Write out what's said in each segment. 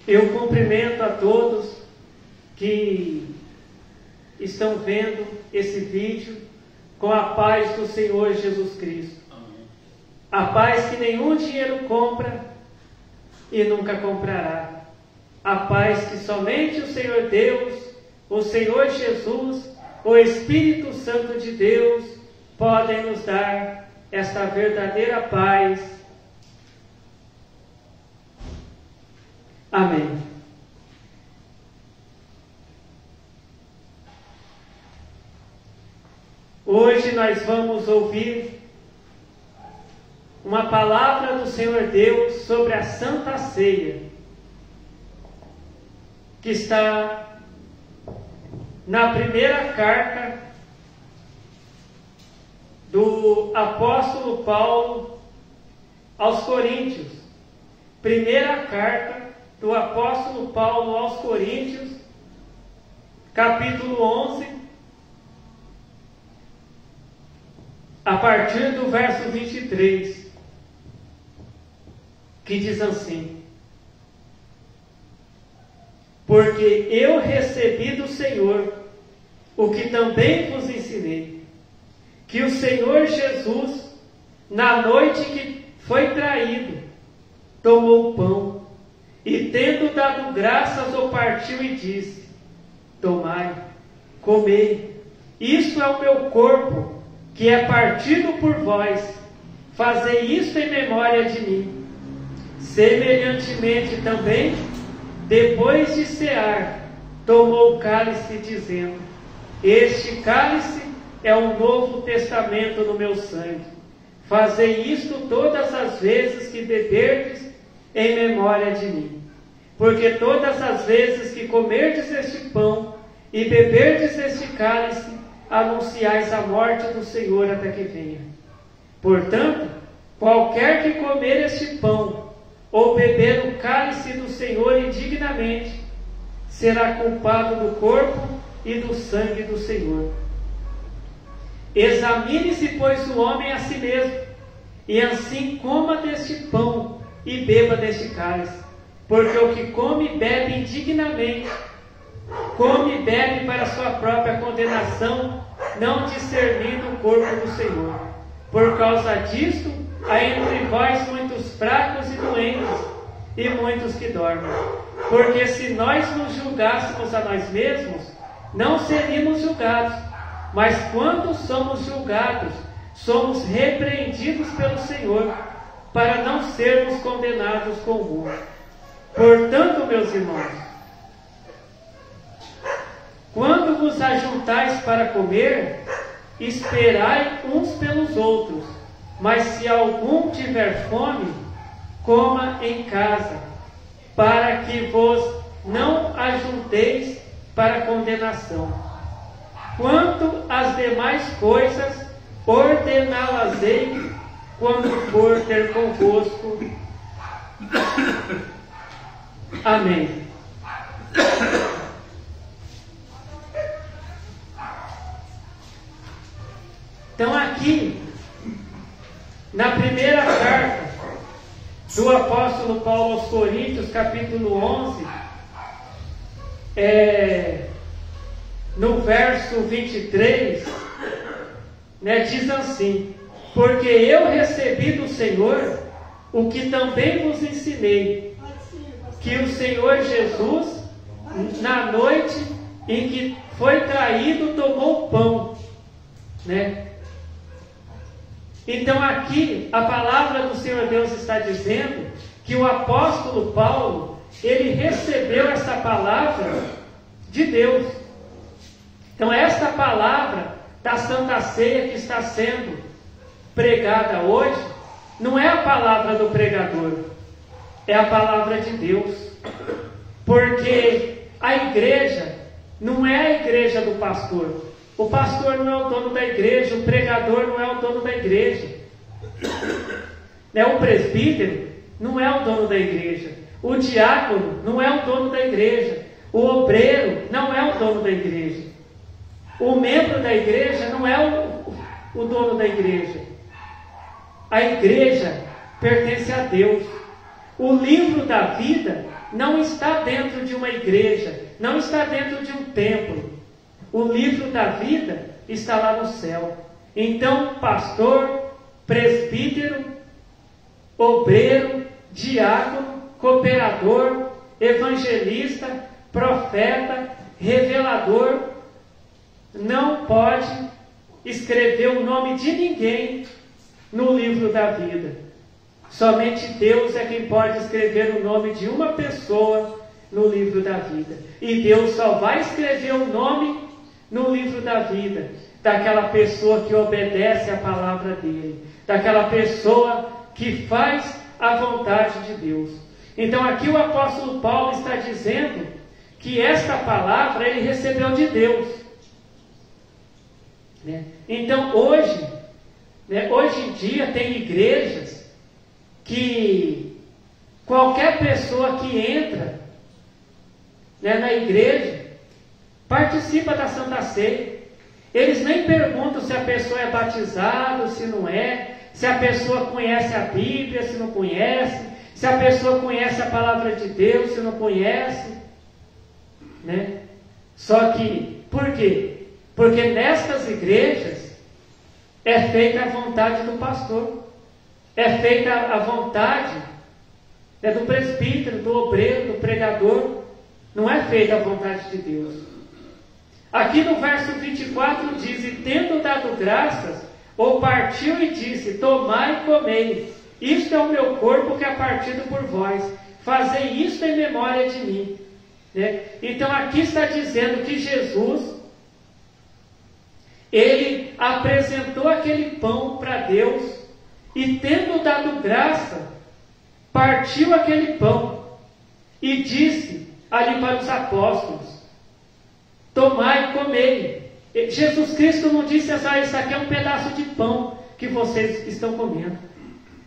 Eu cumprimento a todos que estão vendo esse vídeo com a paz do Senhor Jesus Cristo. Amém. A paz que nenhum dinheiro compra e nunca comprará. A paz que somente o Senhor Deus, o Senhor Jesus, o Espírito Santo de Deus podem nos dar esta verdadeira paz. Amém. Hoje nós vamos ouvir uma palavra do Senhor Deus sobre a Santa Ceia, que está na primeira carta do apóstolo Paulo aos Coríntios. Primeira carta do apóstolo Paulo aos Coríntios, capítulo 11, a partir do verso 23, que diz assim: porque eu recebi do Senhor o que também vos ensinei, que o Senhor Jesus, na noite que foi traído, tomou o pão e, tendo dado graças, o partiu e disse: tomai, comei, isto é o meu corpo, que é partido por vós, fazei isto em memória de mim. Semelhantemente também, depois de cear, tomou o cálice, dizendo: este cálice é o novo testamento no meu sangue. Fazei isto todas as vezes que beberdes, em memória de mim. Porque todas as vezes que comerdes este pão e beberdes este cálice, anunciais a morte do Senhor até que venha. Portanto, qualquer que comer este pão ou beber o cálice do Senhor indignamente, será culpado do corpo e do sangue do Senhor. Examine-se, pois, o homem a si mesmo, e assim coma deste pão e beba deste cálice. Porque o que come e bebe indignamente, come e bebe para sua própria condenação, não discernindo o corpo do Senhor. Por causa disto, há entre vós muitos fracos e doentes, e muitos que dormem. Porque se nós nos julgássemos a nós mesmos, não seríamos julgados. Mas quando somos julgados, somos repreendidos pelo Senhor, para não sermos condenados com o mundo. Portanto, meus irmãos, quando vos ajuntais para comer, esperai uns pelos outros. Mas se algum tiver fome, coma em casa, para que vos não ajunteis para condenação. Quanto às demais coisas, ordená-las-ei quando for ter convosco. Amém. Então aqui, na primeira carta do apóstolo Paulo aos Coríntios, capítulo 11, no verso 23, diz assim: porque eu recebi do Senhor o que também vos ensinei, que o Senhor Jesus, na noite em que foi traído, tomou o pão, Então aqui a palavra do Senhor Deus está dizendo que o apóstolo Paulo, ele recebeu essa palavra de Deus. Então esta palavra da Santa Ceia que está sendo pregada hoje, não é a palavra do pregador, é a palavra de Deus. Porque a igreja não é a igreja do pastor. O pastor não é o dono da igreja, o pregador não é o dono da igreja. O presbítero não é o dono da igreja. O diácono não é o dono da igreja. O obreiro não é o dono da igreja. O membro da igreja não é o dono da igreja. A igreja pertence a Deus. O livro da vida não está dentro de uma igreja, não está dentro de um templo. O livro da vida está lá no céu. Então, pastor, presbítero, obreiro, diácono, cooperador, evangelista, profeta, revelador, não pode escrever o nome de ninguém no livro da vida. Somente Deus é quem pode escrever o nome de uma pessoa no livro da vida. E Deus só vai escrever o nome no livro da vida daquela pessoa que obedece à palavra dele, daquela pessoa que faz a vontade de Deus. Então aqui o apóstolo Paulo está dizendo que esta palavra ele recebeu de Deus. Então hoje em dia tem igrejas que qualquer pessoa que entra na igreja participa da Santa Ceia. Eles nem perguntam se a pessoa é batizada, se não é, se a pessoa conhece a Bíblia, se não conhece, se a pessoa conhece a palavra de Deus, se não conhece. Só que, por quê? Porque nestas igrejas é feita a vontade do pastor, é feita a vontade do presbítero, do obreiro, do pregador, não é feita a vontade de Deus. Aqui no verso 24 diz: e tendo dado graças, ou partiu e disse: tomai e comei, isto é o meu corpo que é partido por vós, fazei isto em memória de mim. Então aqui está dizendo que Jesus, ele apresentou aquele pão para Deus, e tendo dado graça, partiu aquele pão, e disse ali para os apóstolos: tomai e comei. Jesus Cristo não disse assim: isso aqui é um pedaço de pão que vocês estão comendo.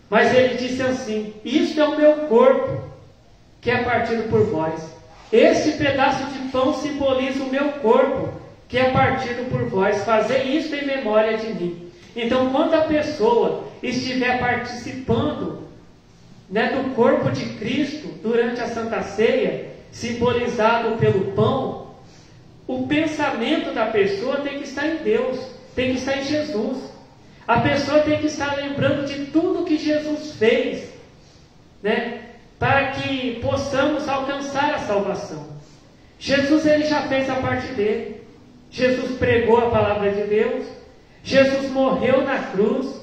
Mas ele disse assim: isto é o meu corpo que é partido por vós. Este pedaço de pão simboliza o meu corpo que é partido por vós. Fazei isto em memória de mim. Então, quando a pessoa estiver participando do corpo de Cristo durante a Santa Ceia, simbolizado pelo pão, o pensamento da pessoa tem que estar em Deus, tem que estar em Jesus. A pessoa tem que estar lembrando de tudo que Jesus fez, para que possamos alcançar a salvação. Jesus, ele já fez a parte dele. Jesus pregou a palavra de Deus. Jesus morreu na cruz,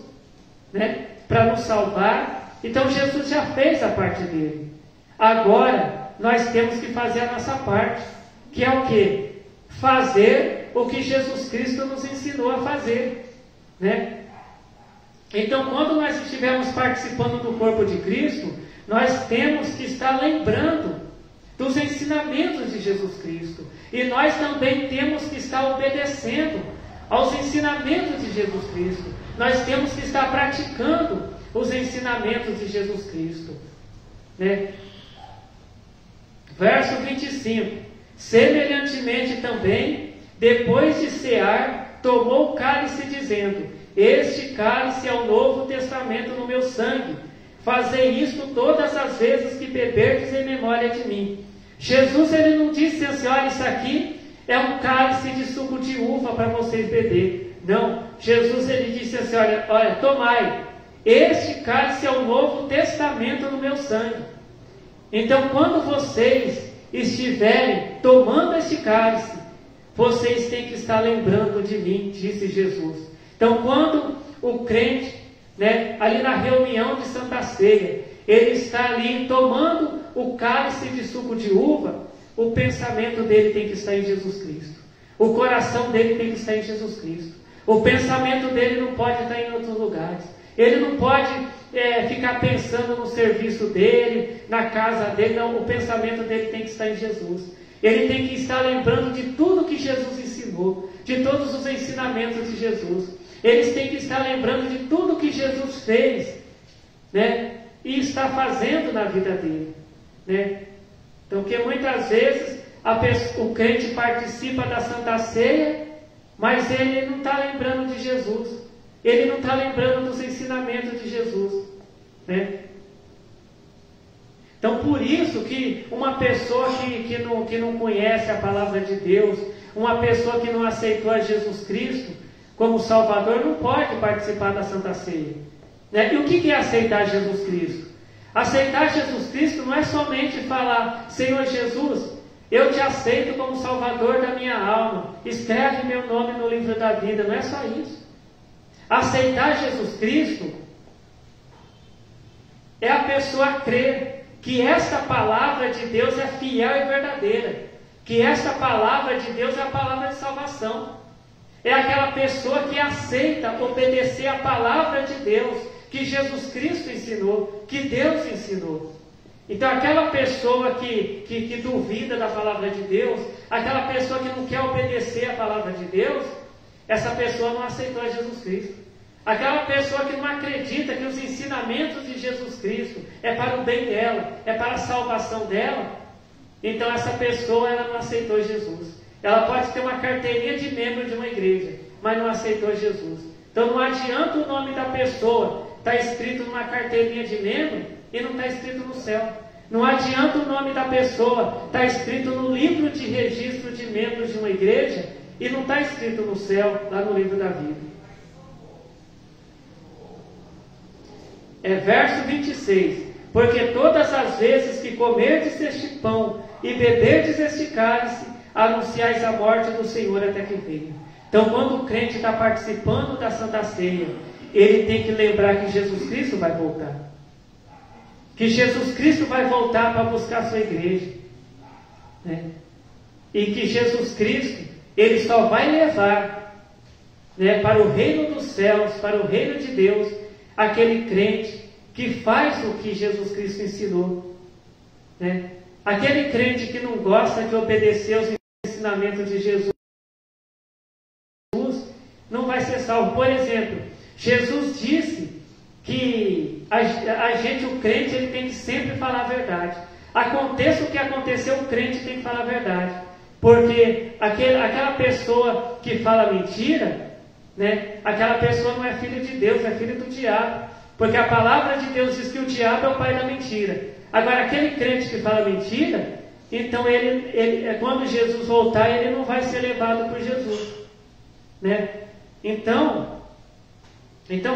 para nos salvar. Então Jesus já fez a parte dele. Agora nós temos que fazer a nossa parte, que é o quê? Fazer o que Jesus Cristo nos ensinou a fazer, Então, quando nós estivermos participando do corpo de Cristo, nós temos que estar lembrando dos ensinamentos de Jesus Cristo. E nós também temos que estar obedecendo aos ensinamentos de Jesus Cristo. Nós temos que estar praticando os ensinamentos de Jesus Cristo. Verso 25. Semelhantemente também, depois de cear, tomou o cálice, dizendo: este cálice é o novo testamento no meu sangue. Fazei isto todas as vezes que beberdes em memória de mim. Jesus, ele não disse assim: olha, isso aqui é um cálice de suco de uva para vocês beber. Não, Jesus, ele disse assim: olha, tomai, este cálice é o novo testamento no meu sangue. Então, quando vocês estiverem tomando este cálice, vocês têm que estar lembrando de mim, disse Jesus. Então, quando o crente, ali na reunião de Santa Ceia, ele está ali tomando o cálice de suco de uva, o pensamento dele tem que estar em Jesus Cristo. O coração dele tem que estar em Jesus Cristo. O pensamento dele não pode estar em outros lugares. Ele não pode ficar pensando no serviço dele, na casa dele. Não, o pensamento dele tem que estar em Jesus. Ele tem que estar lembrando de tudo que Jesus ensinou, de todos os ensinamentos de Jesus. Eles têm que estar lembrando de tudo que Jesus fez, e está fazendo na vida dele, Então, que muitas vezes o crente participa da Santa Ceia, mas ele não está lembrando de Jesus. Ele não está lembrando dos ensinamentos de Jesus, Então, por isso que uma pessoa que não conhece a palavra de Deus, uma pessoa que não aceitou a Jesus Cristo como Salvador, não pode participar da Santa Ceia. Né? E o que é aceitar Jesus Cristo? Aceitar Jesus Cristo não é somente falar: Senhor Jesus, eu te aceito como Salvador da minha alma, escreve meu nome no livro da vida. Não é só isso. Aceitar Jesus Cristo é a pessoa crer que esta palavra de Deus é fiel e verdadeira, que esta palavra de Deus é a palavra de salvação. É aquela pessoa que aceita obedecer a palavra de Deus, que Jesus Cristo ensinou, que Deus ensinou. Então aquela pessoa que duvida da palavra de Deus, aquela pessoa que não quer obedecer a palavra de Deus, essa pessoa não aceitou a Jesus Cristo. Aquela pessoa que não acredita que os ensinamentos de Jesus Cristo é para o bem dela, é para a salvação dela, então essa pessoa ela não aceitou Jesus. Ela pode ter uma carteirinha de membro de uma igreja, mas não aceitou Jesus. Então não adianta o nome da pessoa estar escrito numa carteirinha de membro e não está escrito no céu. Não adianta o nome da pessoa estar escrito no livro de registro de membros de uma igreja e não está escrito no céu, lá no livro da vida. Verso 26. Porque todas as vezes que comerdes este pão e beberdes este cálice, anunciais a morte do Senhor até que venha. Então, quando o crente está participando da Santa Ceia, ele tem que lembrar que Jesus Cristo vai voltar. Que Jesus Cristo vai voltar para buscar a sua igreja. Né? E que Jesus Cristo, ele só vai levar, né, para o reino dos céus, para o reino de Deus, aquele crente que faz o que Jesus Cristo ensinou. Né? Aquele crente que não gosta de obedecer aos ensinamentos de Jesus, não vai ser salvo. Por exemplo, Jesus disse que a gente, o crente, ele tem que sempre falar a verdade. Aconteça o que aconteceu, o crente tem que falar a verdade. Porque aquela pessoa que fala mentira, né, aquela pessoa não é filho de Deus, é filho do diabo. Porque a palavra de Deus diz que o diabo é o pai da mentira. Agora, aquele crente que fala mentira, então quando Jesus voltar, ele não vai ser levado por Jesus. Né? Então,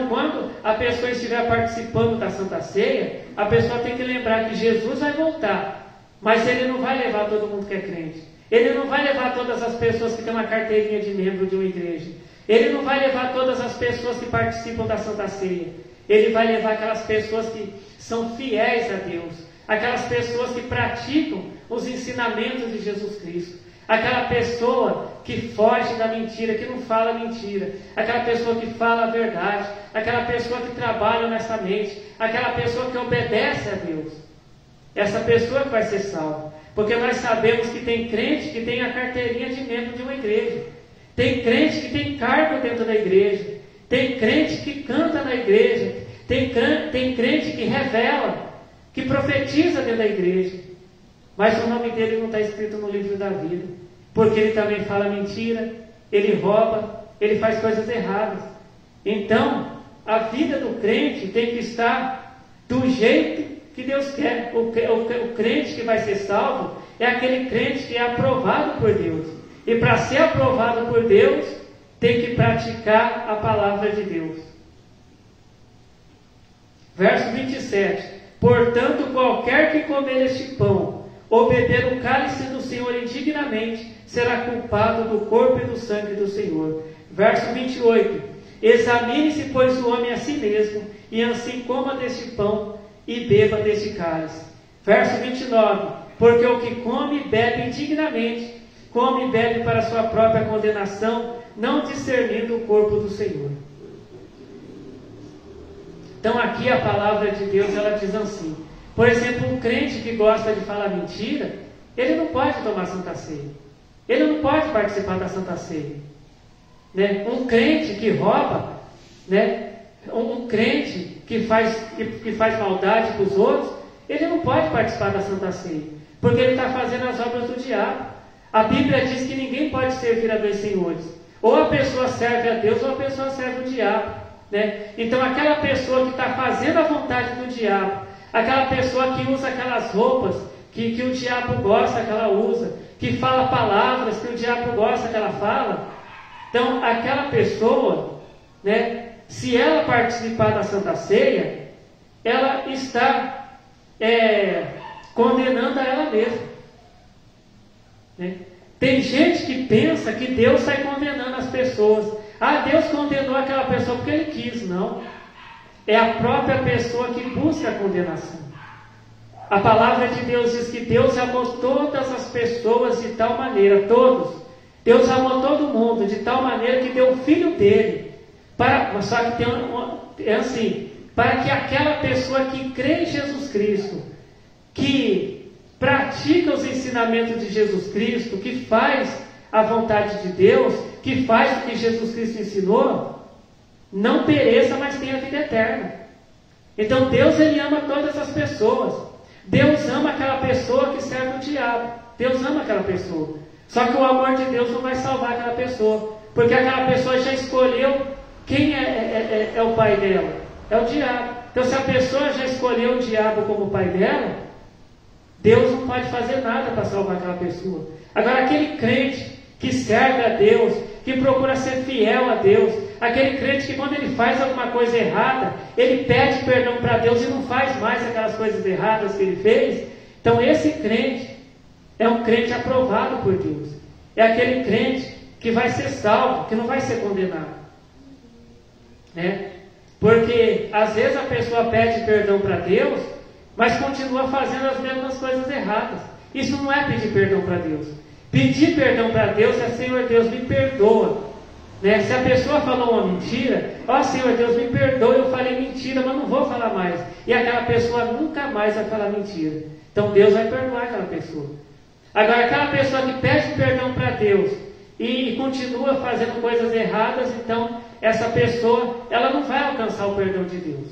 quando a pessoa estiver participando da Santa Ceia, a pessoa tem que lembrar que Jesus vai voltar, mas ele não vai levar todo mundo que é crente. Ele não vai levar todas as pessoas que têm uma carteirinha de membro de uma igreja. Ele não vai levar todas as pessoas que participam da Santa Ceia. Ele vai levar aquelas pessoas que são fiéis a Deus, aquelas pessoas que praticam os ensinamentos de Jesus Cristo, aquela pessoa que foge da mentira, que não fala mentira, aquela pessoa que fala a verdade, aquela pessoa que trabalha honestamente, aquela pessoa que obedece a Deus. Essa pessoa que vai ser salva. Porque nós sabemos que tem crente que tem a carteirinha de membro de uma igreja, tem crente que tem cargo dentro da igreja, tem crente que canta na igreja, tem crente que revela, que profetiza dentro da igreja, mas o nome dele não está escrito no livro da vida, porque ele também fala mentira, ele rouba, ele faz coisas erradas. Então, a vida do crente tem que estar do jeito que Deus quer. O crente que vai ser salvo é aquele crente que é aprovado por Deus, e para ser aprovado por Deus, tem que praticar a palavra de Deus. Verso 27. Portanto, qualquer que comer este pão ou beber o cálice do Senhor indignamente, será culpado do corpo e do sangue do Senhor. Verso 28. Examine-se, pois, o homem a si mesmo, e assim coma deste pão e beba deste cálice. Verso 29. Porque o que come e bebe indignamente, come e bebe para sua própria condenação, não discernindo o corpo do Senhor. Então aqui a palavra de Deus, ela diz assim. Por exemplo, um crente que gosta de falar mentira, ele não pode tomar Santa Ceia. Ele não pode participar da Santa Ceia. Né? Um crente que rouba, né? Um crente que faz maldade para os outros, ele não pode participar da Santa Ceia, porque ele está fazendo as obras do diabo. A Bíblia diz que ninguém pode servir a dois senhores. Ou a pessoa serve a Deus, ou a pessoa serve o diabo. Né? Então aquela pessoa que está fazendo a vontade do diabo, aquela pessoa que usa aquelas roupas que o diabo gosta que ela usa, que fala palavras que o diabo gosta que ela fala. Então, aquela pessoa, né, se ela participar da Santa Ceia, ela está condenando a ela mesma. Né? Tem gente que pensa que Deus sai condenando as pessoas. Ah, Deus condenou aquela pessoa porque Ele quis. Não. É a própria pessoa que busca a condenação. A palavra de Deus diz que Deus amou todas as pessoas de tal maneira, todos. Deus amou todo mundo de tal maneira que deu o Filho dele. Só que é assim, para que aquela pessoa que crê em Jesus Cristo, que pratica os ensinamentos de Jesus Cristo, que faz a vontade de Deus, que faz o que Jesus Cristo ensinou, não pereça, mas tenha vida eterna. Então Deus, Ele ama todas as pessoas. Deus ama aquela pessoa que serve o diabo. Deus ama aquela pessoa. Só que o amor de Deus não vai salvar aquela pessoa, porque aquela pessoa já escolheu quem é o pai dela. É o diabo. Então, se a pessoa já escolheu o diabo como pai dela, Deus não pode fazer nada para salvar aquela pessoa. Agora, aquele crente que serve a Deus, que procura ser fiel a Deus, aquele crente que quando ele faz alguma coisa errada, ele pede perdão para Deus e não faz mais aquelas coisas erradas que ele fez. Então, esse crente é um crente aprovado por Deus. É aquele crente que vai ser salvo, que não vai ser condenado. Né? Porque às vezes a pessoa pede perdão para Deus, mas continua fazendo as mesmas coisas erradas. Isso não é pedir perdão para Deus. Pedir perdão para Deus é: Senhor Deus, me perdoa. Né? Se a pessoa falou uma mentira, ó Senhor Deus, me perdoa, eu falei mentira, mas não vou falar mais. E aquela pessoa nunca mais vai falar mentira. Então Deus vai perdoar aquela pessoa. Agora, aquela pessoa que pede perdão para Deus e continua fazendo coisas erradas, então essa pessoa, ela não vai alcançar o perdão de Deus.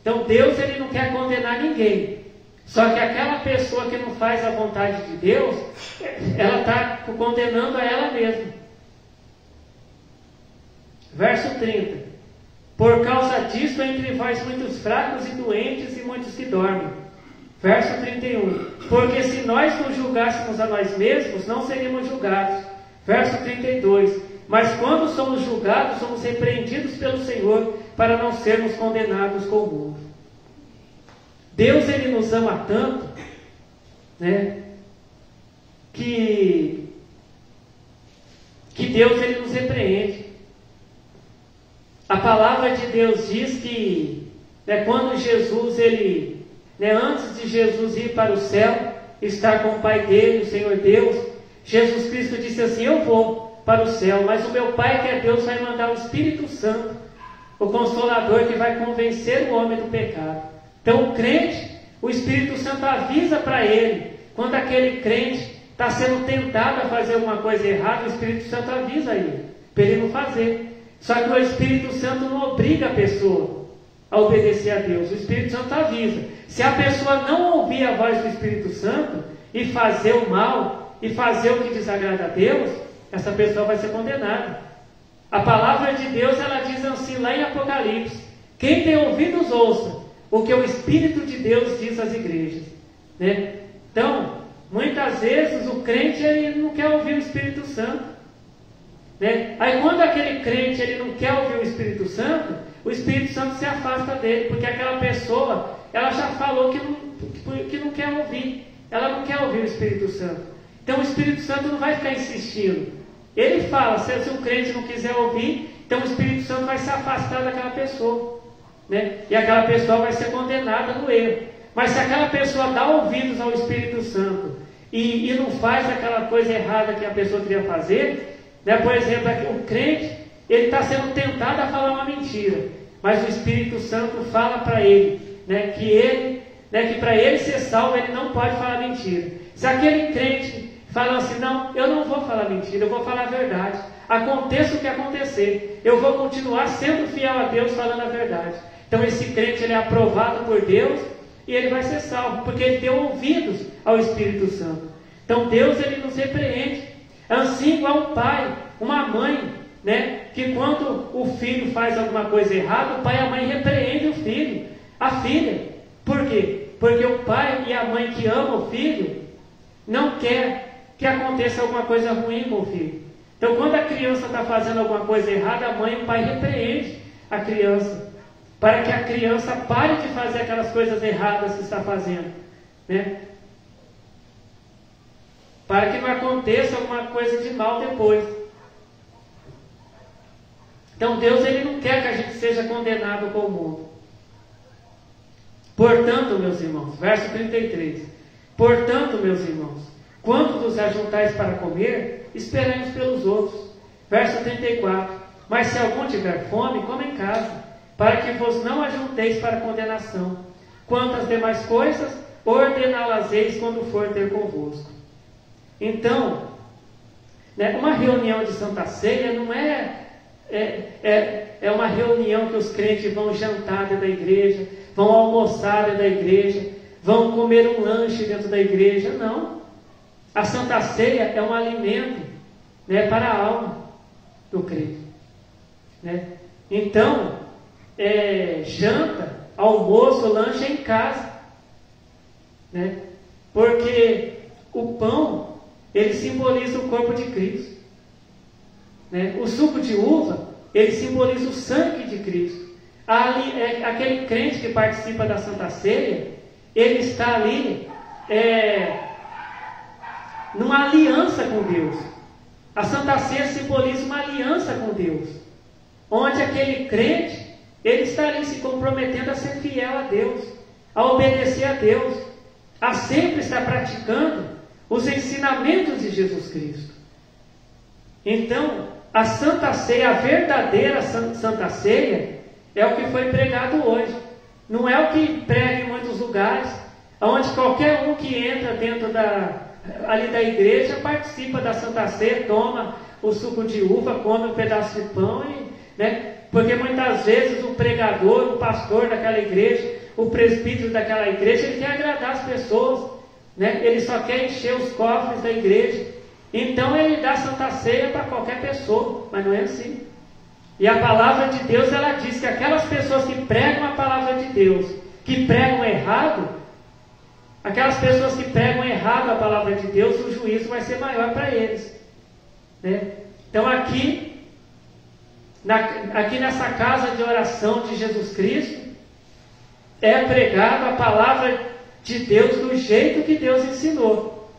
Então Deus, Ele não quer condenar ninguém. Só que aquela pessoa que não faz a vontade de Deus, ela está condenando a ela mesma. Verso 30. Por causa disso, entre vós muitos fracos e doentes e muitos que dormem. Verso 31. Porque se nós nos julgássemos a nós mesmos, não seríamos julgados. Verso 32. Mas quando somos julgados, somos repreendidos pelo Senhor, para não sermos condenados com o mundo. Deus, Ele nos ama tanto, né, que Deus, Ele nos repreende. A palavra de Deus diz que, né, quando Jesus, Ele, né, antes de Jesus ir para o céu, estar com o Pai dele, o Senhor Deus, Jesus Cristo disse assim: eu vou para o céu, mas o meu Pai, que é Deus, vai mandar o Espírito Santo, o Consolador, que vai convencer o homem do pecado. Então o crente, o Espírito Santo avisa para ele, quando aquele crente está sendo tentado a fazer alguma coisa errada, o Espírito Santo avisa ele, para ele não fazer. Só que o Espírito Santo não obriga a pessoa a obedecer a Deus, o Espírito Santo avisa. Se a pessoa não ouvir a voz do Espírito Santo e fazer o mal, e fazer o que desagrada a Deus, essa pessoa vai ser condenada. A palavra de Deus, ela diz assim lá em Apocalipse: quem tem ouvidos ouça o que o Espírito de Deus diz às igrejas. Né? Então, muitas vezes o crente, ele não quer ouvir o Espírito Santo. Né? Aí quando aquele crente, ele não quer ouvir o Espírito Santo se afasta dele, porque aquela pessoa, ela já falou que não quer ouvir. Ela não quer ouvir o Espírito Santo. Então o Espírito Santo não vai ficar insistindo. Ele fala, se o crente não quiser ouvir, então o Espírito Santo vai se afastar daquela pessoa. Né? E aquela pessoa vai ser condenada no erro. Mas se aquela pessoa dá ouvidos ao Espírito Santo e não faz aquela coisa errada que a pessoa queria fazer, né? Por exemplo, o crente, ele está sendo tentado a falar uma mentira, mas o Espírito Santo fala para ele, né, que para ele ser salvo, ele não pode falar mentira. Se aquele crente fala assim: não, eu não vou falar mentira, eu vou falar a verdade, aconteça o que acontecer, eu vou continuar sendo fiel a Deus, falando a verdade. Então esse crente, ele é aprovado por Deus e ele vai ser salvo, porque ele deu ouvidos ao Espírito Santo. Então Deus, ele nos repreende, assim igual um pai, uma mãe, né, que quando o filho faz alguma coisa errada, o pai e a mãe repreendem o filho, a filha. Por quê? mãe que ama o filho não quer que aconteça alguma coisa ruim com o filho. Então, quando a criança está fazendo alguma coisa errada, a mãe e o pai repreende a criança, para que a criança pare de fazer aquelas coisas erradas que está fazendo, né? Para que não aconteça alguma coisa de mal depois. Então Deus, Ele não quer que a gente seja condenado com o mundo. Portanto, meus irmãos, verso 33. Portanto, meus irmãos, quando vos ajuntais para comer, esperemos pelos outros. Verso 34. Mas se algum tiver fome, coma em casa, para que vos não ajunteis para condenação. Quanto às demais coisas, ordená-las-eis quando for ter convosco. Então, né, uma reunião de Santa Ceia não é uma reunião que os crentes vão jantar dentro da igreja, vão almoçar dentro da igreja, vão comer um lanche dentro da igreja. Não. A Santa Ceia é um alimento, né, para a alma do crente, né? Então, janta, almoço, lanche em casa, né? Porque o pão, ele simboliza o corpo de Cristo, né? O suco de uva, ele simboliza o sangue de Cristo. Aquele crente que participa da Santa Ceia, ele está ali numa aliança com Deus. A Santa Ceia simboliza uma aliança com Deus, onde aquele crente, ele está ali se comprometendo a ser fiel a Deus, a obedecer a Deus, a sempre estar praticando os ensinamentos de Jesus Cristo. Então, a Santa Ceia, a verdadeira Santa Ceia, é o que foi pregado hoje. Não é o que prega em muitos lugares, onde qualquer um que entra dentro ali da igreja participa da Santa Ceia, toma o suco de uva, come um pedaço de pão, né? Porque muitas vezes o pregador, o pastor daquela igreja, o presbítero daquela igreja, ele quer agradar as pessoas, né? Ele só quer encher os cofres da igreja. Então ele dá Santa Ceia para qualquer pessoa, mas não é assim. E a palavra de Deus, ela diz que aquelas pessoas que pregam a palavra de Deus, que pregam errado, aquelas pessoas que pregam errado a palavra de Deus, o juízo vai ser maior para eles, né? Então aqui nessa casa de oração de Jesus Cristo, é pregada a palavra de Deus do jeito que Deus ensinou.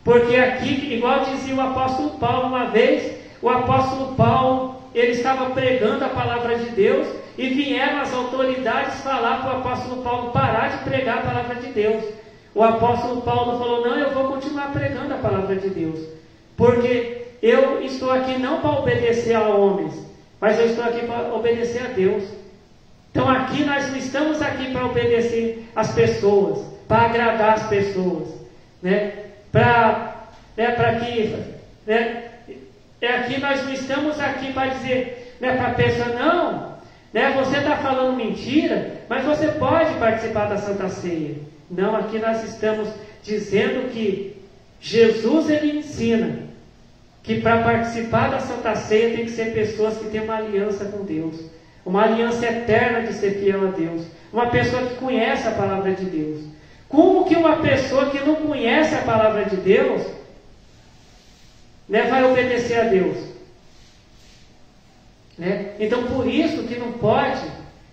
Porque aqui, igual dizia o apóstolo Paulo uma vez, o apóstolo Paulo, ele estava pregando a palavra de Deus, e vieram as autoridades falar para o apóstolo Paulo parar de pregar a palavra de Deus. O apóstolo Paulo falou: não, eu vou continuar pregando a palavra de Deus, porque eu estou aqui não para obedecer a homens, mas eu estou aqui para obedecer a Deus. Então aqui nós não estamos aqui para obedecer as pessoas, para agradar as pessoas, né? Aqui nós não estamos aqui para dizer, né, para a pessoa: não, né, você está falando mentira, mas você pode participar da Santa Ceia. Não, aqui nós estamos dizendo que Jesus, ele ensina que para participar da Santa Ceia tem que ser pessoas que têm uma aliança com Deus, uma aliança eterna de ser fiel a Deus, uma pessoa que conhece a palavra de Deus. Como que uma pessoa que não conhece a palavra de Deus, né, vai obedecer a Deus? Né? Então, por isso que não pode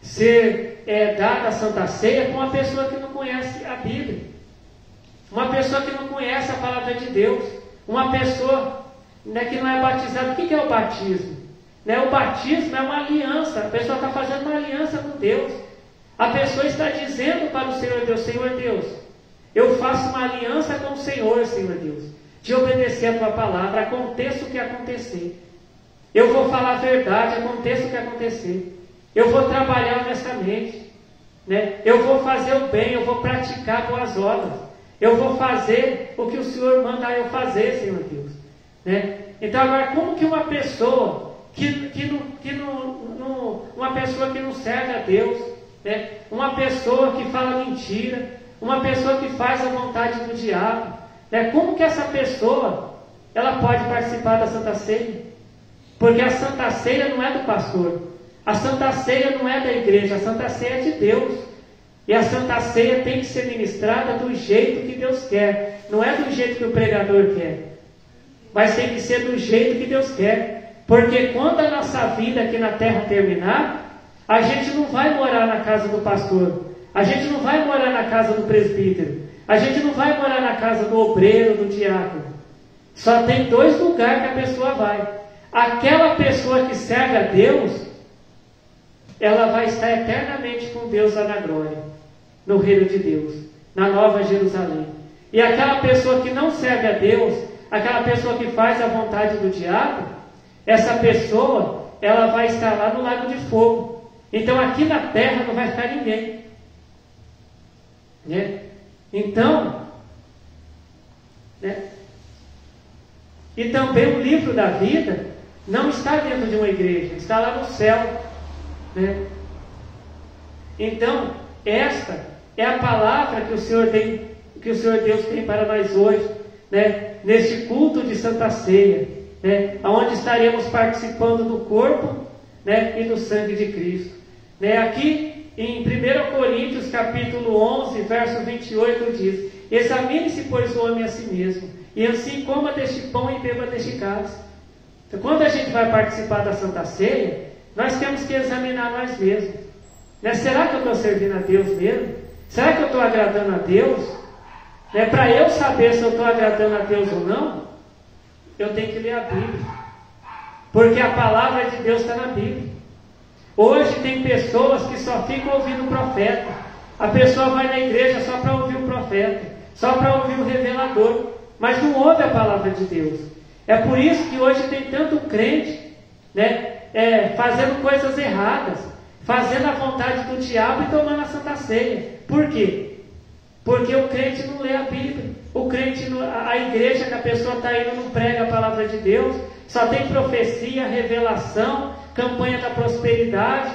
ser dada a Santa Ceia com uma pessoa que não conhece a Bíblia, uma pessoa que não conhece a palavra de Deus, uma pessoa, né, que não é batizada. O que é o batismo? Né, o batismo é uma aliança, a pessoa está fazendo uma aliança com Deus. A pessoa está dizendo para o Senhor Deus: Senhor Deus, eu faço uma aliança com o Senhor, Senhor Deus, de obedecer a Tua palavra, aconteça o que acontecer. Eu vou falar a verdade, aconteça o que acontecer. Eu vou trabalhar honestamente, né? Eu vou fazer o bem, eu vou praticar boas obras. Eu vou fazer o que o Senhor manda eu fazer, Senhor Deus, né? Então agora, como que uma pessoa uma pessoa que não serve a Deus, né? Uma pessoa que fala mentira, uma pessoa que faz a vontade do diabo, né? Como que essa pessoa ela pode participar da Santa Ceia? Porque a Santa Ceia não é do pastor, a Santa Ceia não é da igreja, a Santa Ceia é de Deus. E a Santa Ceia tem que ser ministrada do jeito que Deus quer. Não é do jeito que o pregador quer. Mas tem que ser do jeito que Deus quer. Porque quando a nossa vida aqui na terra terminar, a gente não vai morar na casa do pastor. A gente não vai morar na casa do presbítero. A gente não vai morar na casa do obreiro, do diácono. Só tem 2 lugares que a pessoa vai. Aquela pessoa que serve a Deus, ela vai estar eternamente com Deus lá na glória, no reino de Deus, na Nova Jerusalém. E aquela pessoa que não serve a Deus, aquela pessoa que faz a vontade do diabo, essa pessoa, ela vai estar lá no lago de fogo. Então aqui na terra não vai ficar ninguém, né? Então, né? E também o livro da vida não está dentro de uma igreja, está lá no céu, né? Então, esta é a palavra que o Senhor Deus tem para nós hoje, né? Neste culto de Santa Ceia, né? Onde estaremos participando do corpo, né? E do sangue de Cristo, né? Aqui em 1 Coríntios capítulo 11, verso 28 diz: examine-se, pois, o homem a si mesmo, e assim coma deste pão e beba deste cálice. Então, quando a gente vai participar da Santa Ceia, nós temos que examinar nós mesmos, né? Será que eu estou servindo a Deus mesmo? Será que eu estou agradando a Deus? Né? Para eu saber se eu estou agradando a Deus ou não, eu tenho que ler a Bíblia, porque a palavra de Deus está na Bíblia. Hoje tem pessoas que só ficam ouvindo o profeta. A pessoa vai na igreja só para ouvir o profeta, só para ouvir o revelador, mas não ouve a palavra de Deus. É por isso que hoje tem tanto crente, né, fazendo coisas erradas, fazendo a vontade do diabo e tomando a Santa Ceia. Por quê? Porque o crente não lê a Bíblia. O crente, a igreja que a pessoa está indo não prega a palavra de Deus, só tem profecia, revelação, campanha da prosperidade,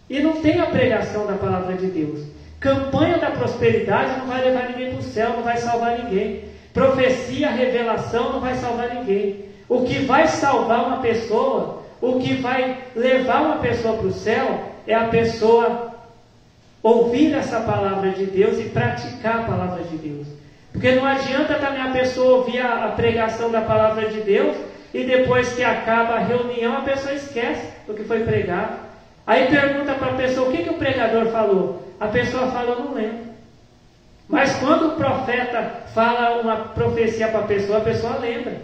e não tem a pregação da palavra de Deus. Campanha da prosperidade não vai levar ninguém para o céu, não vai salvar ninguém. Profecia, revelação não vai salvar ninguém. O que vai salvar uma pessoa, o que vai levar uma pessoa para o céu, é a pessoa ouvir essa palavra de Deus e praticar a palavra de Deus. Porque não adianta também a pessoa ouvir a pregação da palavra de Deus e depois que acaba a reunião a pessoa esquece do que foi pregado. Aí pergunta para a pessoa: o que o pregador falou? A pessoa fala: eu não lembro. Mas quando o profeta fala uma profecia para a pessoa lembra.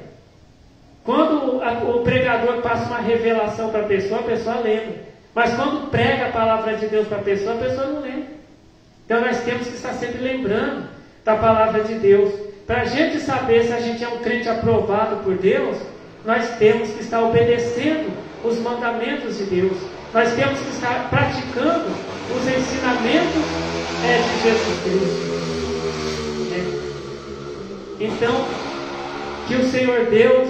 Quando o pregador passa uma revelação para a pessoa lembra. Mas quando prega a palavra de Deus para a pessoa não lembra. Então nós temos que estar sempre lembrando da palavra de Deus. Para a gente saber se a gente é um crente aprovado por Deus, nós temos que estar obedecendo os mandamentos de Deus. Nós temos que estar praticando os ensinamentos de Jesus Cristo. Então, que o Senhor Deus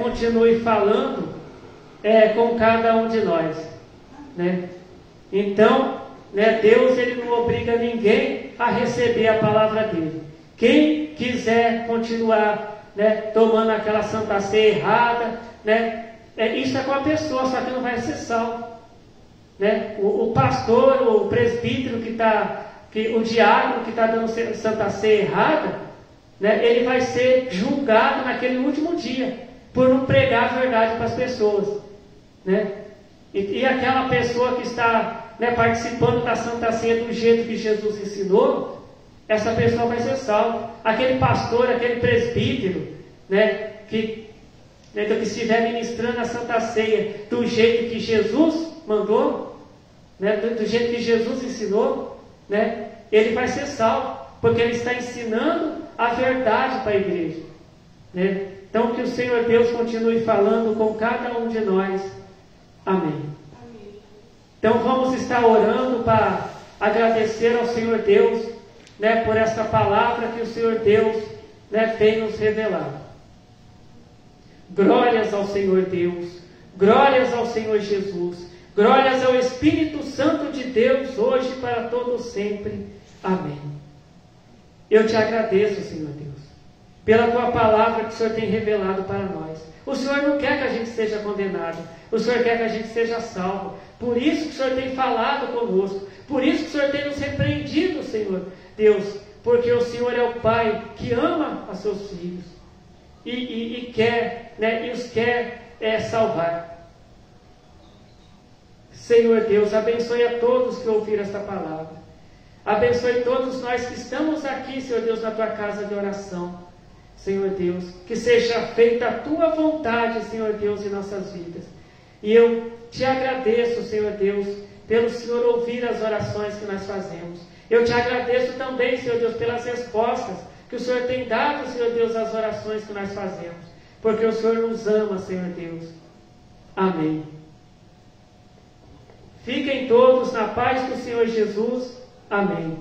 continue falando com cada um de nós, né? Então, né, Deus ele não obriga ninguém a receber a palavra dele. Quem quiser continuar, né, tomando aquela Santa Ceia errada, né, isso é com a pessoa, só que não vai ser salvo, né? O pastor, o presbítero o diácono que está dando Santa Ceia errada, né, ele vai ser julgado naquele último dia por não pregar a verdade para as pessoas, né? E aquela pessoa que está, né, participando da Santa Ceia do jeito que Jesus ensinou, essa pessoa vai ser salva. Aquele pastor, aquele presbítero, né, que estiver ministrando a Santa Ceia do jeito que Jesus mandou, né, do jeito que Jesus ensinou, né, ele vai ser salvo, porque ele está ensinando a verdade para a igreja, né? Então que o Senhor Deus continue falando com cada um de nós. Amém. Então vamos estar orando para agradecer ao Senhor Deus, né, por esta palavra que o Senhor Deus, né, tem nos revelado. Glórias ao Senhor Deus, glórias ao Senhor Jesus, glórias ao Espírito Santo de Deus, hoje e para todos sempre. Amém. Eu te agradeço, Senhor Deus, pela tua palavra que o Senhor tem revelado para nós. O Senhor não quer que a gente seja condenado, o Senhor quer que a gente seja salvo. Por isso que o Senhor tem falado conosco, por isso que o Senhor tem nos revelado Senhor Deus, porque o Senhor é o Pai que ama a seus filhos e quer, né, e os quer salvar. Senhor Deus, abençoe a todos que ouviram esta palavra. Abençoe todos nós que estamos aqui, Senhor Deus, na Tua casa de oração. Senhor Deus, que seja feita a Tua vontade, Senhor Deus, em nossas vidas. E eu Te agradeço, Senhor Deus, pelo Senhor ouvir as orações que nós fazemos. Eu Te agradeço também, Senhor Deus, pelas respostas que o Senhor tem dado, Senhor Deus, às orações que nós fazemos. Porque o Senhor nos ama, Senhor Deus. Amém. Fiquem todos na paz do Senhor Jesus. Amém.